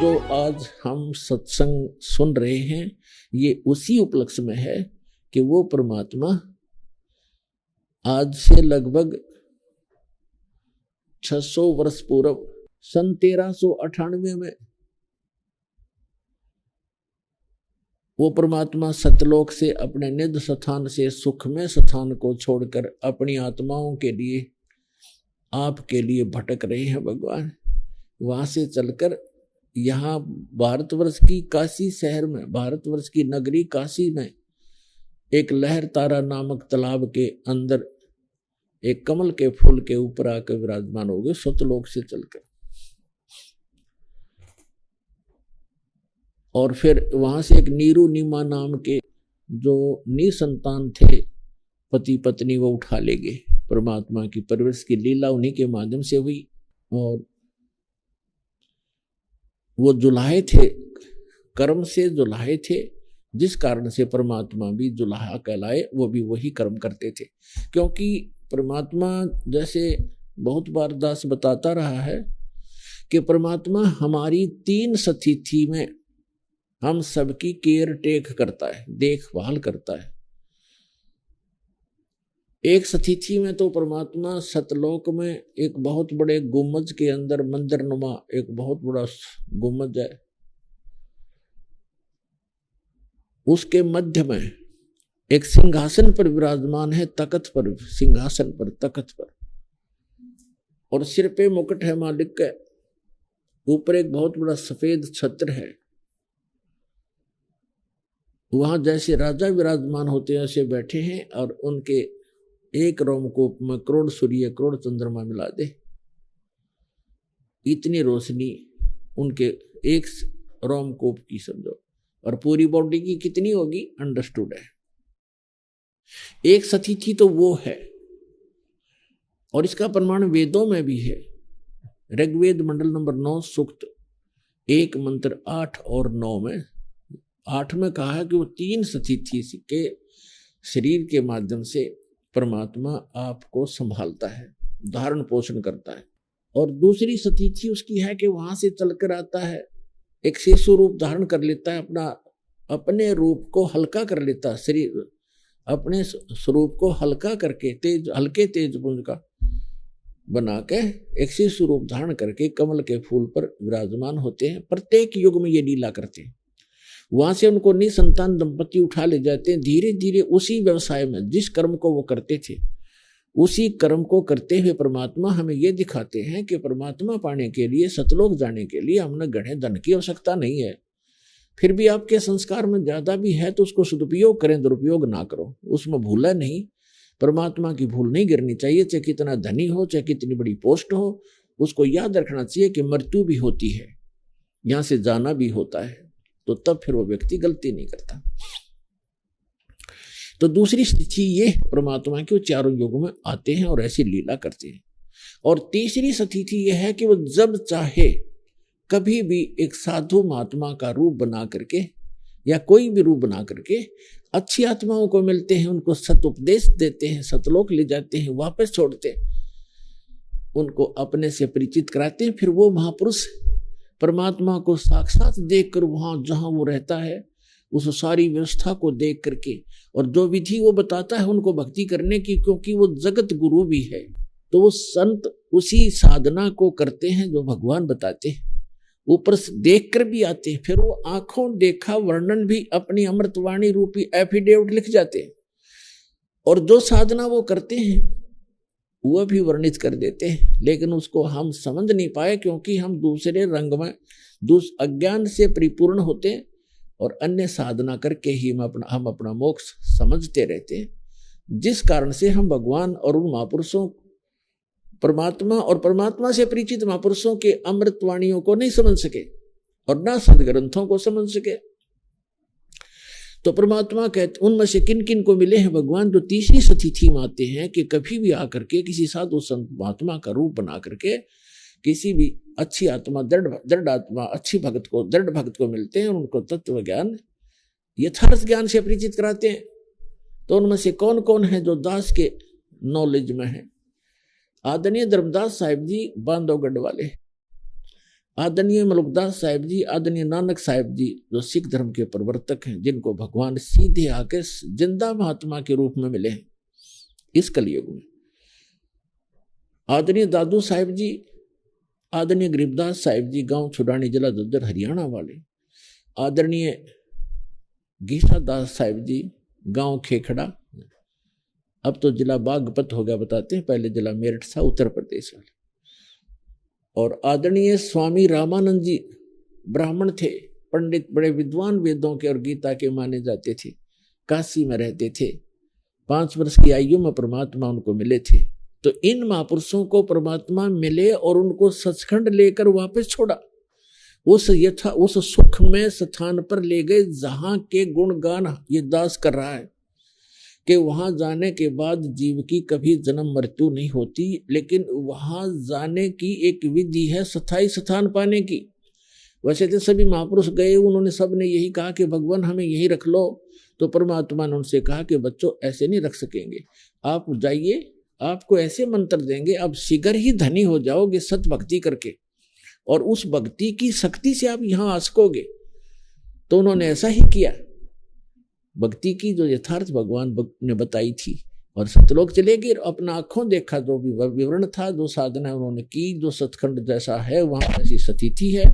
जो आज हम सत्संग सुन रहे हैं ये उसी उपलक्ष्य में है कि वो परमात्मा आज से लगभग 600 वर्ष पूर्व सन 1398 में वो परमात्मा सतलोक से अपने निज स्थान से सुखमय स्थान को छोड़कर अपनी आत्माओं के लिए आपके लिए भटक रहे हैं भगवान। वहां से चलकर यहाँ भारतवर्ष की काशी शहर में, भारतवर्ष की नगरी काशी में एक लहर तारा नामक तालाब के अंदर एक कमल के फूल के ऊपर आकर विराजमान हो गए सतलोक से चलकर। और फिर वहां से एक नीरू नीमा नाम के जो निसंतान थे पति पत्नी वो उठा ले गए। परमात्मा की परवरिश की लीला उन्हीं के माध्यम से हुई और वो जुलाहे थे, कर्म से जुलाहे थे, जिस कारण से परमात्मा भी जुलाहा कहलाए। वो भी वही कर्म करते थे क्योंकि परमात्मा जैसे बहुत बार दास बताता रहा है कि परमात्मा हमारी 3 स्थिति में हम सबकी केयर टेक करता है, देखभाल करता है। एक स्थिति में तो परमात्मा सतलोक में एक बहुत बड़े गुम्बज के अंदर मंदिर नुमा एक बहुत बड़ा गुम्बज है, उसके मध्य में एक सिंहासन पर विराजमान है, तख्त पर, सिंहासन पर, तख्त पर, और सिर पे मुकुट है मालिक का। ऊपर एक बहुत बड़ा सफेद छत्र है। वहां जैसे राजा विराजमान होते हैं ऐसे बैठे हैं और उनके एक रोमकूप में करोड़ सूर्य करोड़ चंद्रमा मिला दे, इतनी रोशनी उनके एक रोमकूप की समझो, और पूरी बॉडी की कितनी होगी अंडरस्टूड है। एक स्थिति तो वो है और इसका प्रमाण वेदों में भी है। ऋग्वेद मंडल नंबर 9 सूक्त 1 मंत्र 8 और 9 में 8 में कहा है कि वो 3 स्थिति के शरीर के माध्यम से परमात्मा आपको संभालता है, धारण पोषण करता है। और दूसरी स्थिति उसकी है कि वहां से चलकर आता है, एक शिशु रूप धारण कर लेता है, अपने रूप को हल्का कर लेता है, शरीर अपने स्वरूप को हल्का करके तेज हल्के तेज पुंज का बना के एक शिशु रूप धारण करके कमल के फूल पर विराजमान होते हैं। प्रत्येक युग में ये लीला करते हैं। वहां से उनको निसंतान दंपति उठा ले जाते हैं। धीरे धीरे उसी व्यवसाय में जिस कर्म को वो करते थे उसी कर्म को करते हुए परमात्मा हमें ये दिखाते हैं कि परमात्मा पाने के लिए, सतलोक जाने के लिए हमने गढ़े धन की आवश्यकता नहीं है। फिर भी आपके संस्कार में ज्यादा भी है तो उसको सदुपयोग करें, दुरुपयोग ना करो, उसमें भूला नहीं। परमात्मा की भूल नहीं गिरनी चाहिए, चाहे कितना धनी हो, चाहे कितनी बड़ी पोस्ट हो। उसको याद रखना चाहिए कि मृत्यु भी होती है, यहां से जाना भी होता है, तो तब फिर वो व्यक्ति गलती नहीं करता। तो दूसरी स्थिति ये परमात्मा के वो चारों युगों में आते हैं और ऐसी लीला करते हैं। और तीसरी स्थिति ये है कि वो जब चाहे कभी भी एक साधु महात्मा का रूप बना करके या कोई भी रूप बना करके अच्छी आत्माओं को मिलते हैं, उनको सत उपदेश देते हैं, सतलोक ले जाते हैं, वापस छोड़ते हैं, उनको अपने से परिचित कराते हैं। फिर वो महापुरुष परमात्मा को साक्षात देखकर वहां जहां वो रहता है उस सारी व्यवस्था को देख करके और जो विधि वो बताता है उनको भक्ति करने की, क्योंकि वो जगत गुरु भी है, तो वो संत उसी साधना को करते हैं जो भगवान बताते हैं, ऊपर से देख कर भी आते हैं। फिर वो आंखों देखा वर्णन भी अपनी अमृतवाणी रूपी एफिडेविट लिख जाते हैं और जो साधना वो करते हैं वह भी वर्णित कर देते हैं। लेकिन उसको हम समझ नहीं पाए क्योंकि हम दूसरे रंग में अज्ञान से परिपूर्ण होते हैं और अन्य साधना करके ही हम अपना मोक्ष समझते रहते हैं, जिस कारण से हम भगवान और उन महापुरुषों परमात्मा और परमात्मा से परिचित महापुरुषों के अमृतवाणियों को नहीं समझ सके और ना सदग्रंथों को समझ सके। तो परमात्मा कहते उनमें से किन किन को मिले हैं भगवान, जो तीसरी स्थिति में आते हैं कि कभी भी आकर के किसी साधु संत महात्मा का रूप बना करके किसी भी अच्छी आत्मा, दृढ़ आत्मा, अच्छी भक्त को, दृढ़ भक्त को मिलते हैं और उनको तत्व ज्ञान, यथार्थ ज्ञान से परिचित कराते हैं। तो उनमें से कौन कौन है जो दास के नॉलेज में है? आदरणीय धर्मदास साहिब जी बांधवगढ़ वाले, आदरणीय मलुकदास साहिब जी, आदरणीय नानक साहिब जी जो सिख धर्म के प्रवर्तक हैं, जिनको भगवान सीधे आके जिंदा महात्मा के रूप में मिले हैं इस कलयुग में। आदरणीय दादू साहिब जी, आदरणीय गरीबदास साहिब जी, गांव छुड़ानी, जिला झज्जर, हरियाणा वाले। आदरणीय गीता दास साहिब जी, गांव खेखड़ा, अब तो जिला बागपत हो गया बताते हैं, पहले जिला मेरठ था, उत्तर प्रदेश वाले। और आदरणीय स्वामी रामानंद जी ब्राह्मण थे, पंडित, बड़े विद्वान, वेदों के और गीता के माने जाते थे, काशी में रहते थे, 5 वर्ष की आयु में परमात्मा उनको मिले थे। तो इन महापुरुषों को परमात्मा मिले और उनको सचखंड लेकर वापस छोड़ा, उस सुख में स्थान पर ले गए जहां के गुणगान ये दास कर रहा है कि वहां जाने के बाद जीव की कभी जन्म मृत्यु नहीं होती, लेकिन वहां जाने की एक विधि है स्थायी स्थान पाने की। वैसे तो सभी महापुरुष गए, उन्होंने सब ने यही कहा कि भगवान हमें यही रख लो, तो परमात्मा ने उनसे कहा कि बच्चों ऐसे नहीं रख सकेंगे, आप जाइए, आपको ऐसे मंत्र देंगे, अब शीघ्र ही धनी हो जाओगे सत भक्ति करके, और उस भक्ति की शक्ति से आप यहाँ आ सकोगे। तो उन्होंने ऐसा ही किया, भक्ति की जो यथार्थ भगवान ने बताई थी, और सतलोक चले गए, अपना आंखों देखा, जो भी विवरण था, जो साधना उन्होंने की, जो सतखंड जैसा है वहां ऐसी स्थिति है,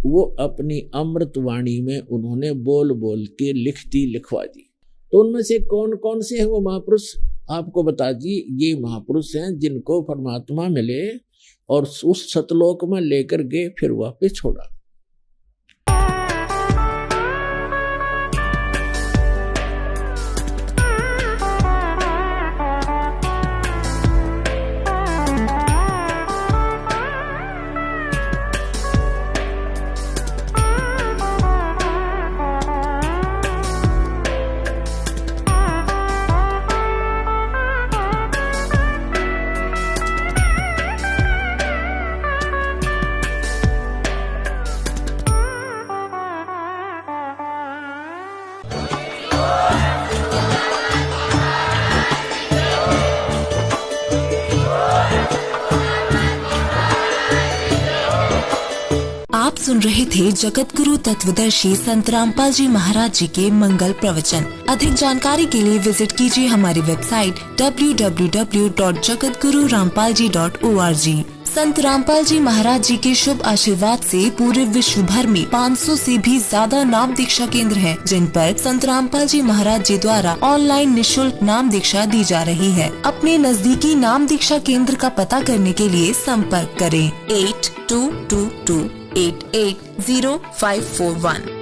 वो अपनी अमृत वाणी में उन्होंने बोल बोल के लिखवा दी। तो उनमें से कौन कौन से हैं वो महापुरुष आपको बता दी। ये महापुरुष हैं जिनको परमात्मा मिले और उस सतलोक में लेकर गए, फिर वापस छोड़ा। आप सुन रहे थे जगत गुरु तत्वदर्शी संत रामपाल जी महाराज जी के मंगल प्रवचन। अधिक जानकारी के लिए विजिट कीजिए हमारी वेबसाइट www.jagatgururampalji.org। संत रामपाल जी महाराज जी के शुभ आशीर्वाद से पूरे विश्व भर में 500 से भी ज्यादा नाम दीक्षा केंद्र हैं, जिन पर संत रामपाल जी महाराज जी द्वारा ऑनलाइन निशुल्क नाम दीक्षा दी जा रही है। अपने नजदीकी नाम दीक्षा केंद्र का पता करने के लिए संपर्क करें 8222880541।